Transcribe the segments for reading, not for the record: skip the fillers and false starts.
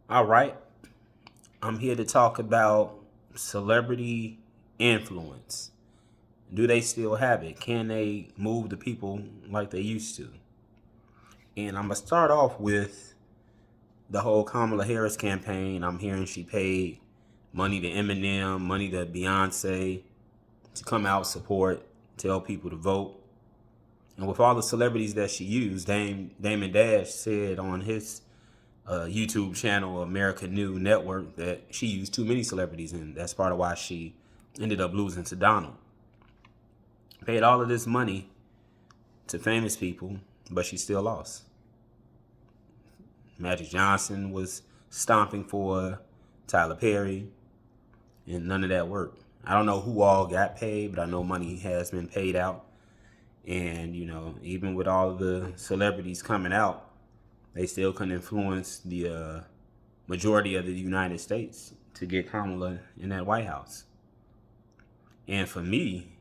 All right, I'm here to talk about celebrity influence. Do they still have it? Can they move the people like they used to? And I'm going to start off with the whole Kamala Harris campaign. I'm hearing she paid money to Eminem, money to Beyonce to come out, support, tell people to vote. And with all the celebrities that she used, Damon Dash said on his YouTube channel, America New Network, that she used too many celebrities, and that's part of why she ended up losing to Donald. Paid all of this money to famous people, but she still lost. Magic Johnson was stomping for Tyler Perry, and none of that worked. I don't know who all got paid, but I know money has been paid out. And, even with all of the celebrities coming out, they still couldn't influence the majority of the United States to get Kamala in that White House. And for me,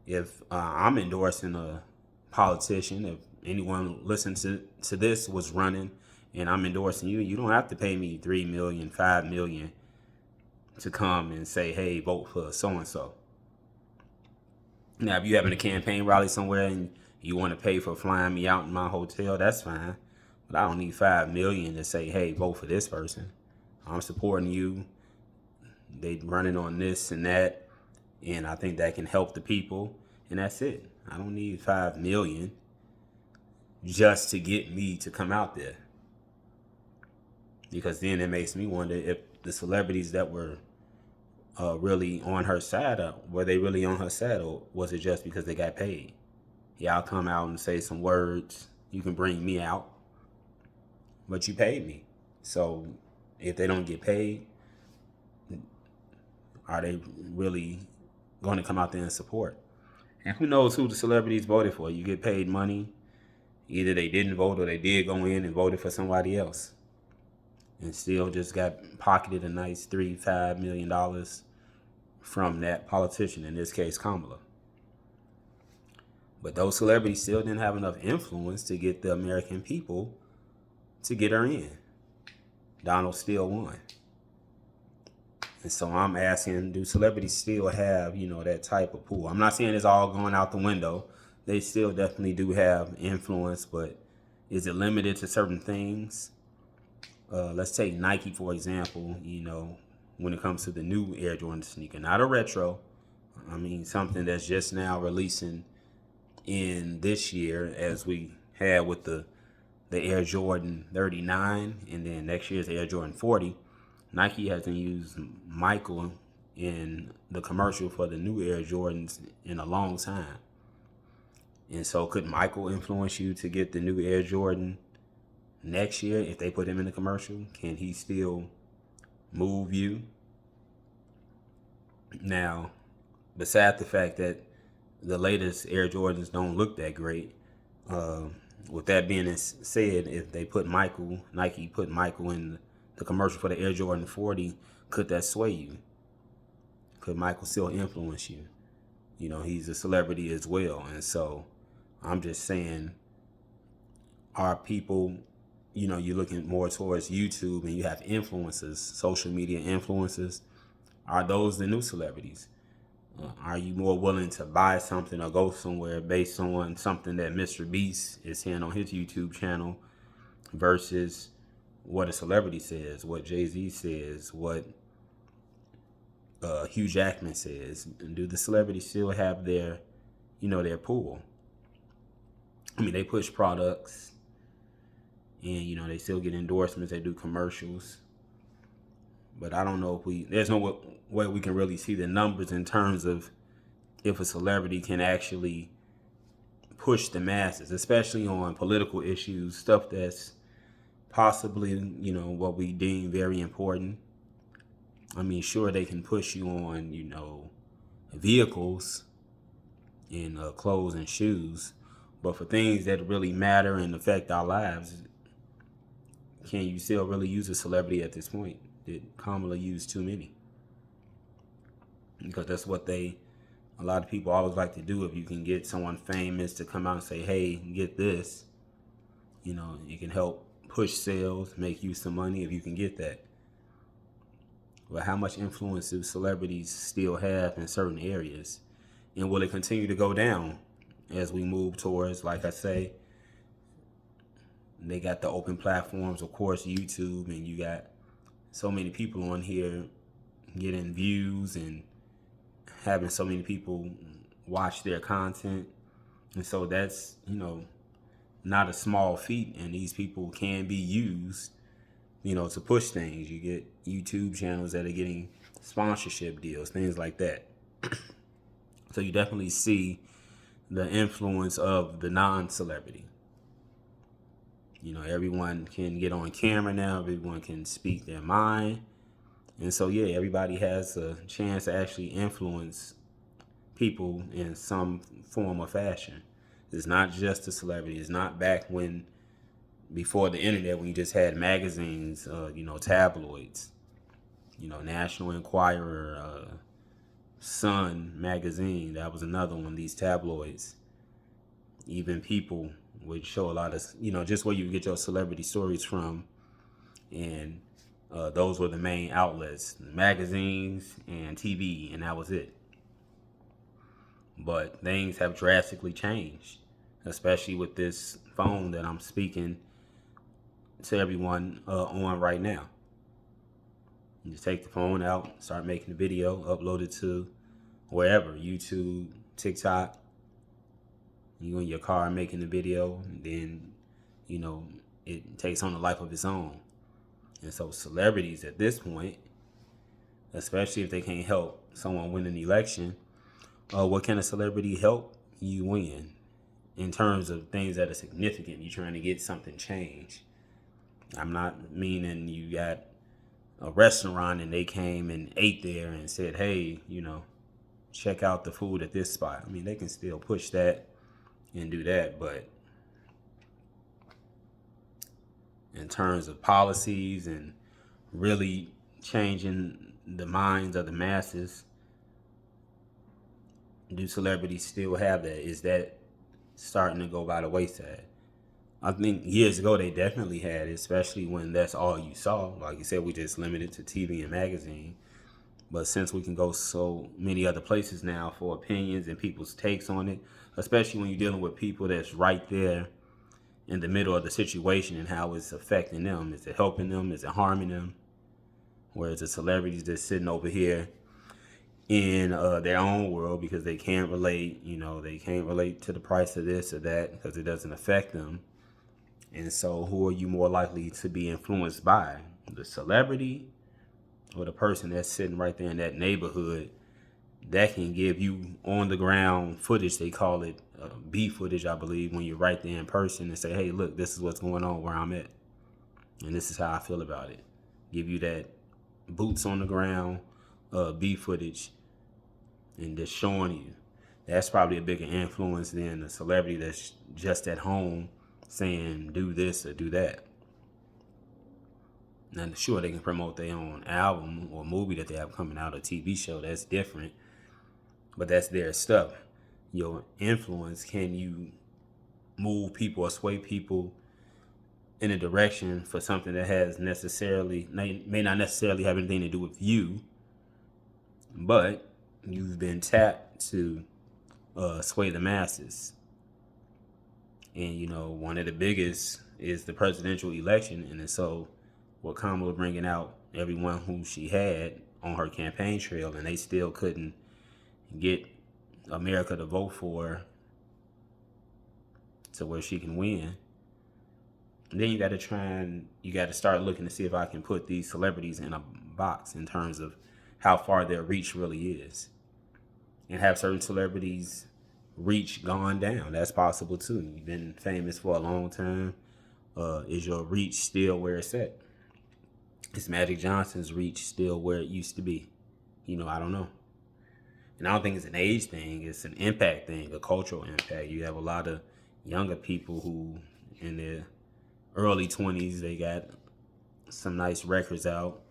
if I'm endorsing a politician, if anyone listening to this was running and I'm endorsing you, you don't have to pay me $3 million, $5 million to come and say, hey, vote for so and so. Now, if you're having a campaign rally somewhere and you want to pay for flying me out in my hotel, that's fine. But I don't need $5 million to say, hey, vote for this person. I'm supporting you. They running on this and that, and I think that can help the people, and that's it. I don't need $5 million just to get me to come out there, because then it makes me wonder if the celebrities that were really on her side, were they really on her side, or was it just because they got paid? Yeah, I'll come out and say some words. You can bring me out, but you paid me. So if they don't get paid, are they really going to come out there and support? And who knows who the celebrities voted for? You get paid money. Either they didn't vote or they did go in and voted for somebody else, and still just got pocketed a nice $3-5 million from that politician, in this case Kamala. But those celebrities still didn't have enough influence to get the American people to get her in. Donald still won. And so I'm asking, do celebrities still have, that type of pool? I'm not saying it's all going out the window. They still definitely do have influence, but is it limited to certain things? Let's take Nike, for example, when it comes to the new Air Jordan sneaker, not a retro. I mean, something that's just now releasing in this year, as we had with the Air Jordan 39, and then next year's Air Jordan 40. Nike hasn't used Michael in the commercial for the new Air Jordans in a long time. And so could Michael influence you to get the new Air Jordan next year if they put him in the commercial? Can he still move you? Now, beside the fact that the latest Air Jordans don't look that great, with that being said, if they put Nike put Michael in the commercial for the Air Jordan 40, could that sway you? Could Michael still influence you? He's a celebrity as well. And so I'm just saying, are people, you're looking more towards YouTube and you have influencers, social media influencers. Are those the new celebrities? Are you more willing to buy something or go somewhere based on something that Mr. Beast is saying on his YouTube channel versus what a celebrity says, what Jay-Z says, what Hugh Jackman says? And do the celebrities still have their pool? I mean, they push products and, they still get endorsements. They do commercials. But I don't know if there's no way we can really see the numbers in terms of if a celebrity can actually push the masses, especially on political issues, stuff that's possibly, what we deem very important. I mean, sure, they can push you on, vehicles and clothes and shoes, but for things that really matter and affect our lives, can you still really use a celebrity at this point? Did Kamala use too many? Because that's what a lot of people always like to do. If you can get someone famous to come out and say, hey, get this, it can help push sales, make you some money if you can get that. But how much influence do celebrities still have in certain areas? And will it continue to go down as we move towards, like I say, they got the open platforms, of course, YouTube, and you got so many people on here getting views and having so many people watch their content. And so that's, not a small feat, and these people can be used, to push things. You get YouTube channels that are getting sponsorship deals, things like that. So you definitely see the influence of the non-celebrity. Everyone can get on camera now, everyone can speak their mind. And so, yeah, everybody has a chance to actually influence people in some form or fashion. It's not just a celebrity. It's not back when, before the internet, when you just had magazines, tabloids, National Enquirer, Sun magazine. That was another one, these tabloids. Even People would show a lot of, just where you get your celebrity stories from. And those were the main outlets, magazines and TV, and that was it. But things have drastically changed, especially with this phone that I'm speaking to everyone on right now. You just take the phone out, start making a video, upload it to wherever, YouTube, TikTok. You in your car making the video, and then, it takes on a life of its own. And so celebrities at this point, especially if they can't help someone win an election, what can a celebrity help you win in terms of things that are significant? You're trying to get something changed. I'm not meaning you got a restaurant and they came and ate there and said, hey, check out the food at this spot. I mean, they can still push that and do that, but in terms of policies and really changing the minds of the masses, do celebrities still have that? Is that starting to go by the wayside? I think years ago they definitely had, especially when that's all you saw. Like you said, we just limited to TV and magazine. But since we can go so many other places now for opinions and people's takes on it, especially when you're dealing with people that's right there in the middle of the situation and how it's affecting them. Is it helping them? Is it harming them? Whereas the celebrities just sitting over here in their own world because they can't relate, they can't relate to the price of this or that because it doesn't affect them. And so who are you more likely to be influenced by? The celebrity or the person that's sitting right there in that neighborhood that can give you on the ground footage? They call it B footage, I believe, when you're right there in person and say, hey, look, this is what's going on where I'm at. And this is how I feel about it. Give you that boots on the ground B footage and just showing you. That's probably a bigger influence than a celebrity that's just at home saying do this or do that. Now, sure, they can promote their own album or movie that they have coming out, a TV show. That's different, but that's their stuff. Your influence, can you move people or sway people in a direction for something that may not necessarily have anything to do with you, but you've been tapped to sway the masses. And, one of the biggest is the presidential election. And so what Kamala bringing out everyone who she had on her campaign trail, and they still couldn't get America to vote for her to where she can win. And then you got to start looking to see if I can put these celebrities in a box in terms of how far their reach really is. And have certain celebrities' reach gone down. That's possible too. You've been famous for a long time. Is your reach still where it's at? Is Magic Johnson's reach still where it used to be? I don't know. And I don't think it's an age thing. It's an impact thing, a cultural impact. You have a lot of younger people who in their early 20s, they got some nice records out.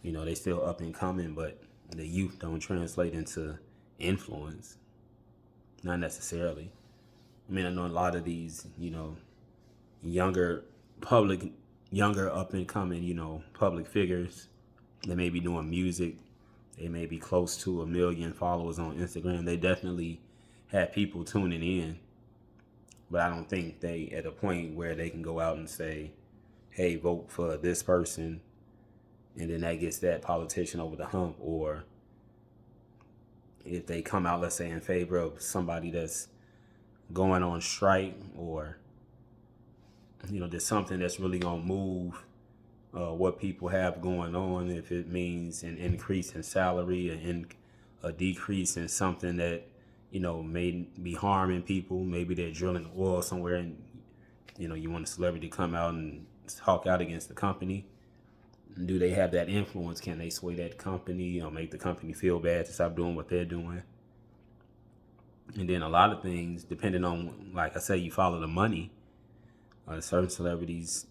They still up and coming, but the youth don't translate into influence. Not necessarily. I mean, I know a lot of these, younger public younger up and coming, public figures. They may be doing music. They may be close to 1 million followers on Instagram. They definitely have people tuning in, but I don't think they at a point where they can go out and say, hey, vote for this person, and then that gets that politician over the hump. Or if they come out, let's say, in favor of somebody that's going on strike, or there's something that's really gonna move what people have going on. If it means an increase in salary, a decrease in something that may be harming people, maybe they're drilling oil somewhere, and you want a celebrity to come out and talk out against the company. Do they have that influence? Can they sway that company or make the company feel bad to stop doing what they're doing? And then a lot of things, depending on, like I say, you follow the money. Certain celebrities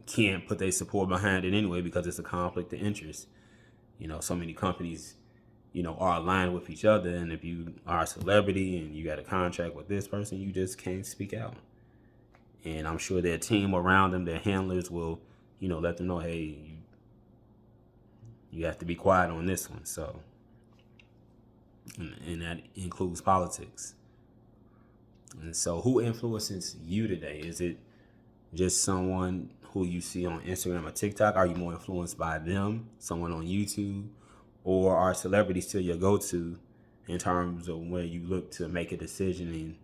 can't put their support behind it anyway because it's a conflict of interest. So many companies, are aligned with each other. And if you are a celebrity and you got a contract with this person, you just can't speak out. And I'm sure their team around them, their handlers will, let them know, hey, you have to be quiet on this one. So, and that includes politics. And so who influences you today? Is it just someone who you see on Instagram or TikTok? Are you more influenced by them, someone on YouTube? Or are celebrities still your go-to in terms of where you look to make a decision and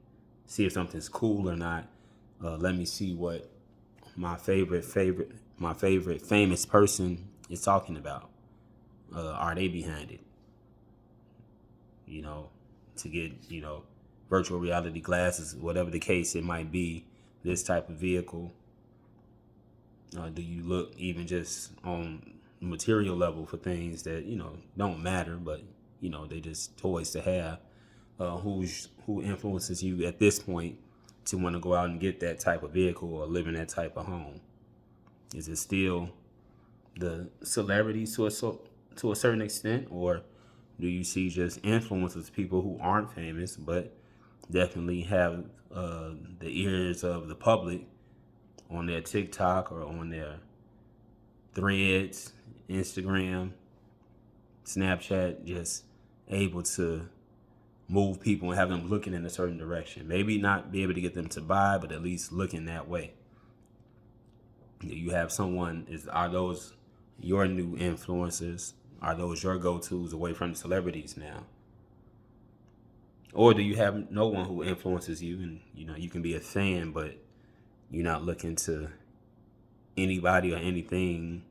see if something's cool or not? Let me see what my favorite famous person is talking about. Are they behind it? To get, virtual reality glasses, whatever the case it might be, this type of vehicle. Do you look even just on material level for things that, don't matter, but, they just toys to have? Who influences you at this point to want to go out and get that type of vehicle or live in that type of home? Is it still the celebrities to a certain extent, or do you see just influencers, people who aren't famous but definitely have the ears of the public on their TikTok or on their Threads, Instagram, Snapchat, just able to move people and have them looking in a certain direction? Maybe not be able to get them to buy, but at least looking that way. You have someone, are those your new influencers? Are those your go-tos away from the celebrities now? Or do you have no one who influences you, and you can be a fan, but you're not looking to anybody or anything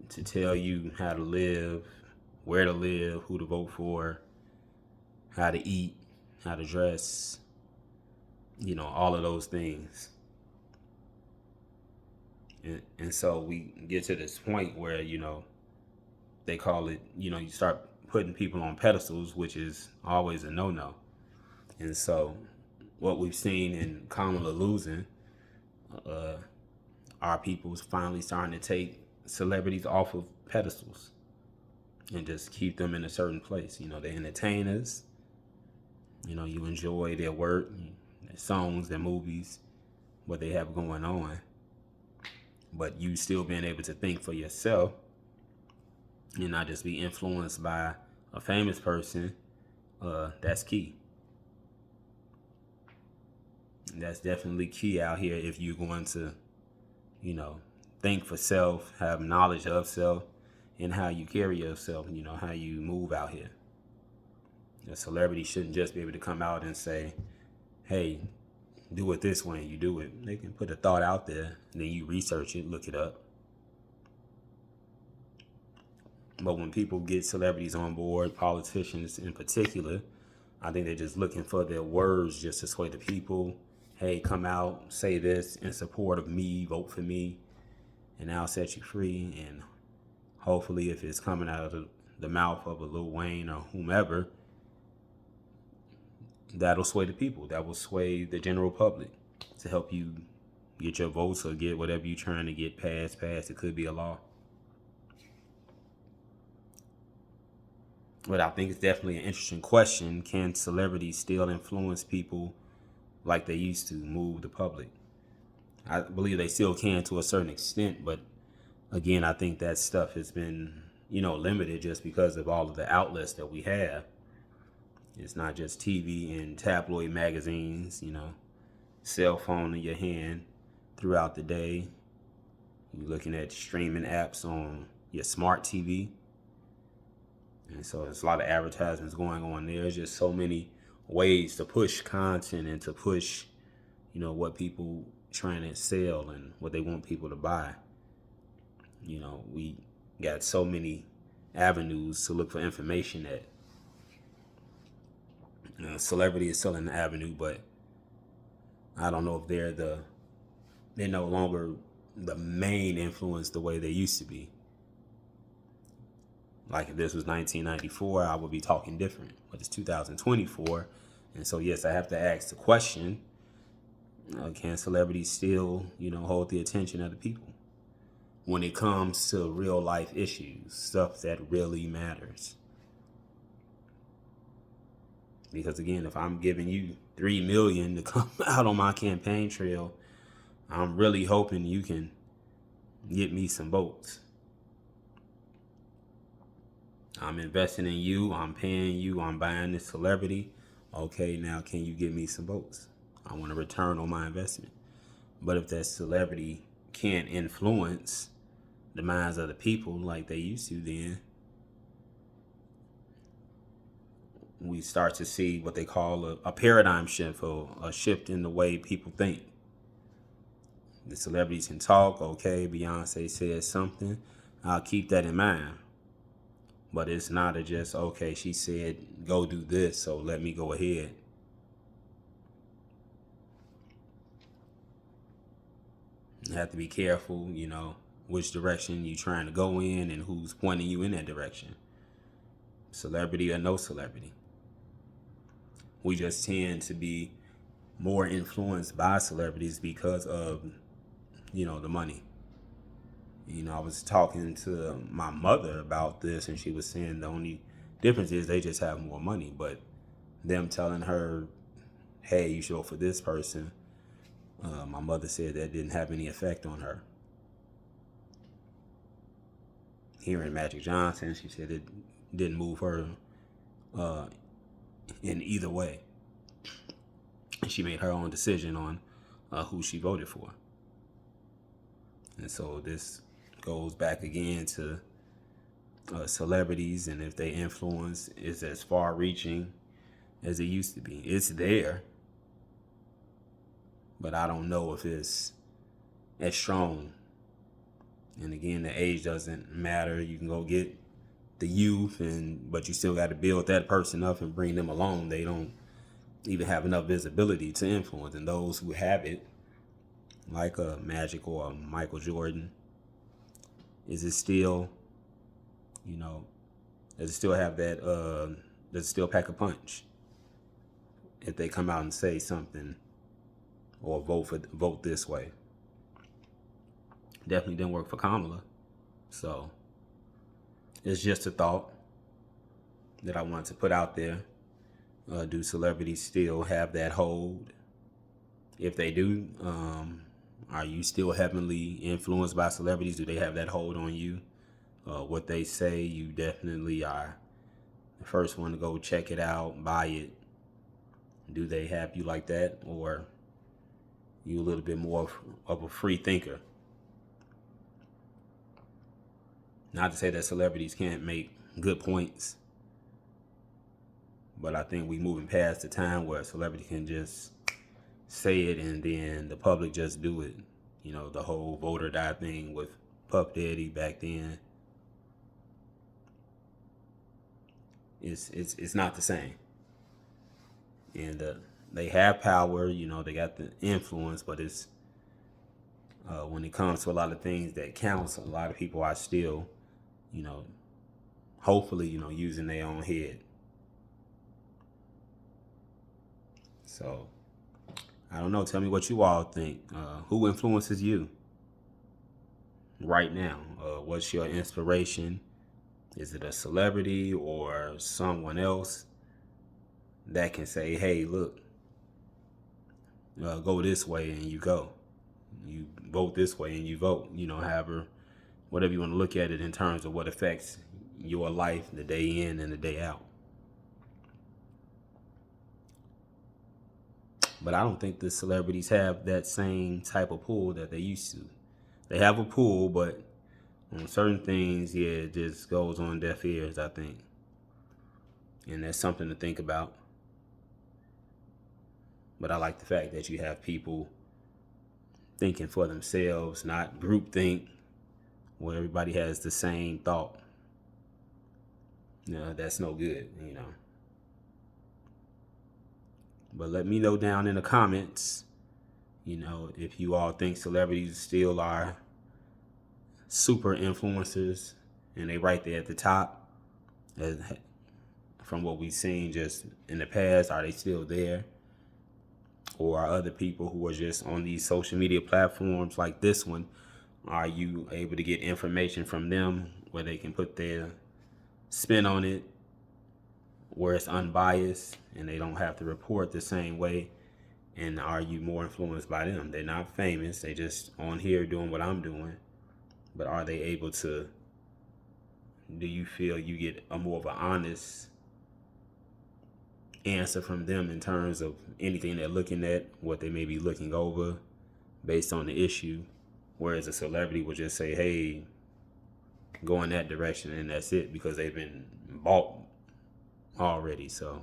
to tell you how to live, where to live, who to vote for, how to eat, how to dress, all of those things. And so we get to this point where, they call it, you start putting people on pedestals, which is always a no-no. And so what we've seen in Kamala losing, our people's finally starting to take celebrities off of pedestals and just keep them in a certain place. They're entertainers. You enjoy their work, their songs, their movies, what they have going on. But you still being able to think for yourself and not just be influenced by a famous person, that's key. That's definitely key out here if you're going to, think for self, have knowledge of self, and how you carry yourself, how you move out here. A celebrity shouldn't just be able to come out and say, hey, do it this way, and you do it. They can put a thought out there, and then you research it, look it up. But when people get celebrities on board, politicians in particular, I think they're just looking for their words just to sway the people. Hey, come out, say this in support of me, vote for me, and I'll set you free. And hopefully if it's coming out of the mouth of a Lil Wayne or whomever, that'll sway the people. That will sway the general public to help you get your votes or get whatever you're trying to get passed. It could be a law. But I think it's definitely an interesting question. Can celebrities still influence people like they used to, move the public? I believe they still can to a certain extent, but again, I think that stuff has been, limited just because of all of the outlets that we have. It's not just TV and tabloid magazines, cell phone in your hand throughout the day. You're looking at streaming apps on your smart TV. And so there's a lot of advertisements going on there. There's just so many ways to push content and to push, what people trying to sell and what they want people to buy. We got so many avenues to look for information at. Celebrity is still an avenue, but I don't know if they're no longer the main influence the way they used to be. Like if this was 1994, I would be talking different, but it's 2024. And so, yes, I have to ask the question, can celebrities still, hold the attention of the people when it comes to real life issues, stuff that really matters? Because again, if I'm giving you $3 million to come out on my campaign trail, I'm really hoping you can get me some votes. I'm investing in you, I'm paying you, I'm buying this celebrity. Okay, now can you get me some votes? I want a return on my investment. But if that celebrity can't influence the minds of the people like they used to, then we start to see what they call a paradigm shift, or a shift in the way people think. The celebrities can talk, okay, Beyonce said something, I'll keep that in mind. But it's not just, okay, she said go do this, so let me go ahead. You have to be careful, which direction you're trying to go in and who's pointing you in that direction. Celebrity or no celebrity. We just tend to be more influenced by celebrities because of, the money. I was talking to my mother about this, and she was saying the only difference is they just have more money. But them telling her, hey, you should vote for this person, my mother said that didn't have any effect on her. Hearing Magic Johnson, she said it didn't move her in either way. She made her own decision on who she voted for. And so this goes back again to celebrities, and if they influence is as far reaching as it used to be. It's there, but I don't know if it's as strong. And again, the age doesn't matter. You can go get the youth, but you still got to build that person up and bring them along. They don't even have enough visibility to influence. And those who have it, like a Magic or a Michael Jordan, is it still, does it still have that, does it still pack a punch? If they come out and say something or vote this way. Definitely didn't work for Kamala. So it's just a thought that I wanted to put out there. Do celebrities still have that hold? If they do, are you still heavily influenced by celebrities? Do they have that hold on you? What they say, you definitely are the first one to go check it out, buy it. Do they have you like that? Or you a little bit more of a free thinker? Not to say that celebrities can't make good points, but I think we moving past the time where a celebrity can just say it and then the public just do it. The whole vote or die thing with Puff Daddy back then. It's not the same. And they have power, they got the influence, but it's when it comes to a lot of things that counts, a lot of people are still, hopefully, using their own head. So I don't know. Tell me what you all think. Who influences you right now? What's your inspiration? Is it a celebrity or someone else that can say, hey, look, go this way, and you go? You vote this way and you vote, however, whatever you want to look at it in terms of what affects your life the day in and the day out. But I don't think the celebrities have that same type of pull that they used to. They have a pull, but on certain things, yeah, it just goes on deaf ears, I think. And that's something to think about. But I like the fact that you have people thinking for themselves, not groupthink, where everybody has the same thought. That's no good, But let me know down in the comments, if you all think celebrities still are super influencers and they right there at the top. From what we've seen just in the past, are they still there? Or are other people who are just on these social media platforms like this one, are you able to get information from them where they can put their spin on it, where it's unbiased and they don't have to report the same way? And are you more influenced by them? They're not famous. They just on here doing what I'm doing. But are they able to, do you feel you get a more of an honest answer from them in terms of anything they're looking at, what they may be looking over based on the issue? Whereas a celebrity would just say, hey, go in that direction, and that's it, because they've been bought already. So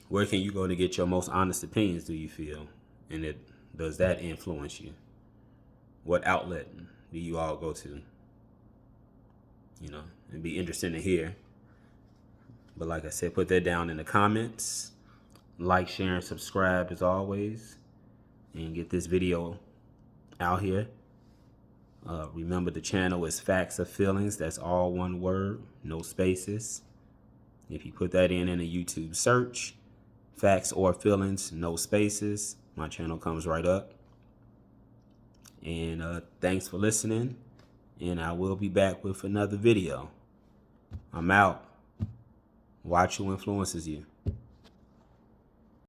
where can you go to get your most honest opinions, do you feel? And does that influence you? What outlet do you all go to? It'd be interesting to hear. But like I said, put that down in the comments. Like, share, and subscribe as always. And get this video out here. Remember, the channel is Facts or Feelings. That's all one word, no spaces. If you put that in a YouTube search, Facts or Feelings, no spaces, my channel comes right up. And thanks for listening. And I will be back with another video. I'm out. Watch who influences you.